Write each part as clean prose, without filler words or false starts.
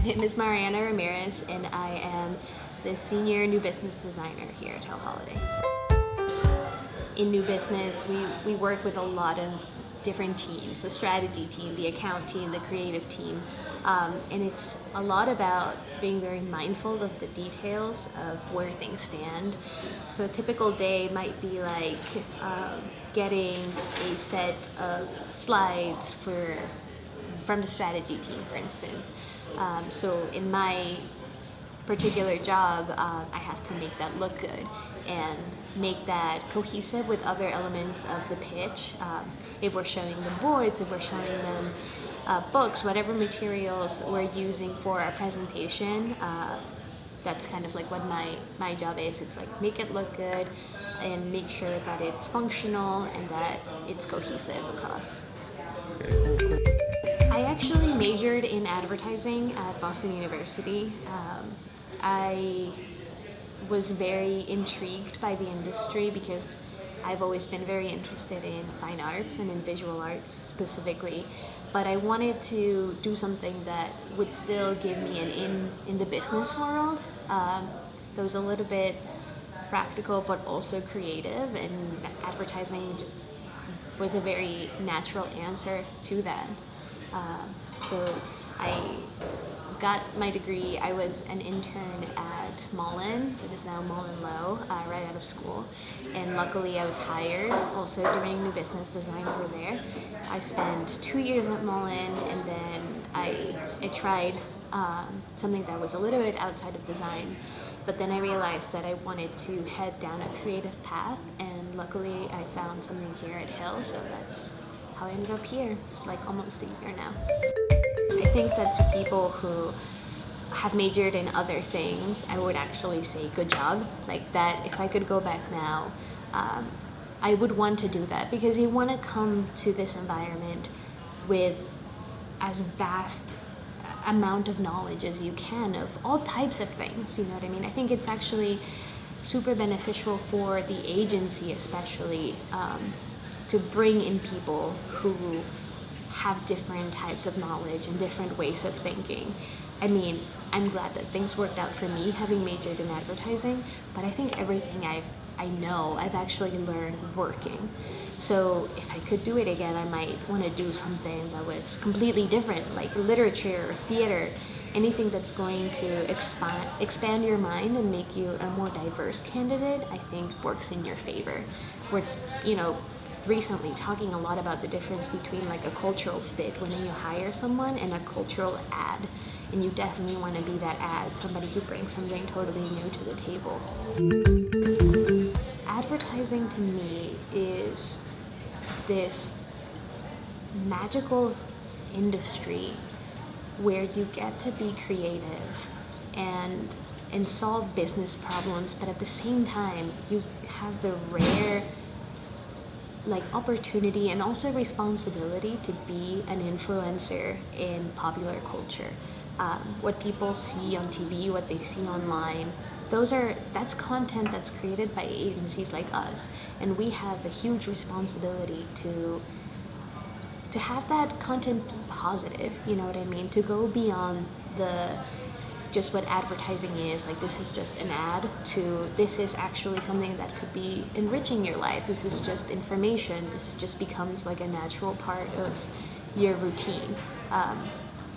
name is Mariana Ramirez, and I am the Senior New Business Designer here at Hell Holiday. In new business, we work with a lot of different teams, the strategy team, the account team, the creative team, and it's a lot about being very mindful of the details of where things stand. So a typical day might be like getting a set of slides from the strategy team, for instance. So in my particular job, I have to make that look good and make that cohesive with other elements of the pitch. If we're showing them boards, if we're showing them books, whatever materials we're using for our presentation, that's kind of like what my job is. It's like make it look good and make sure that it's functional and that it's cohesive across. I actually majored in advertising at Boston University. I was very intrigued by the industry because I've always been very interested in fine arts and in visual arts specifically, but I wanted to do something that would still give me an in the business world that was a little bit practical but also creative, and advertising just was a very natural answer to that. So I got my degree. I was an intern at Mullen, that is now Mullen Lowe, right out of school. And luckily I was hired also doing new business design over there. I spent 2 years at Mullen, and then I tried something that was a little bit outside of design. But then I realized that I wanted to head down a creative path, and luckily I found something here at Hill, so that's how I ended up here. It's like almost a year now. I think that to people who have majored in other things, I would actually say good job. Like that, if I could go back now, I would want to do that, because you want to come to this environment with as vast amount of knowledge as you can of all types of things, you know what I mean? I think it's actually super beneficial for the agency especially to bring in people who have different types of knowledge and different ways of thinking. I mean, I'm glad that things worked out for me having majored in advertising, but I think everything I know I've actually learned working. So if I could do it again, I might want to do something that was completely different, like literature or theater, anything that's going to expand your mind and make you a more diverse candidate, I think works in your favor. We're, recently talking a lot about the difference between like a cultural fit when you hire someone and a cultural ad. And you definitely want to be that ad, somebody who brings something totally new to the table. Advertising to me is this magical industry where you get to be creative and solve business problems, but at the same time you have the rare opportunity and also responsibility to be an influencer in popular culture. What people see on TV, what they see online, that's content that's created by agencies like us, and we have a huge responsibility to have that content be positive, you know what I mean? To go beyond just what advertising is, like this is just an ad, to this is actually something that could be enriching your life. This is just information. This just becomes like a natural part of your routine.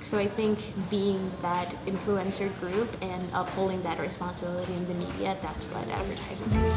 So I think being that influencer group and upholding that responsibility in the media, that's what advertising is.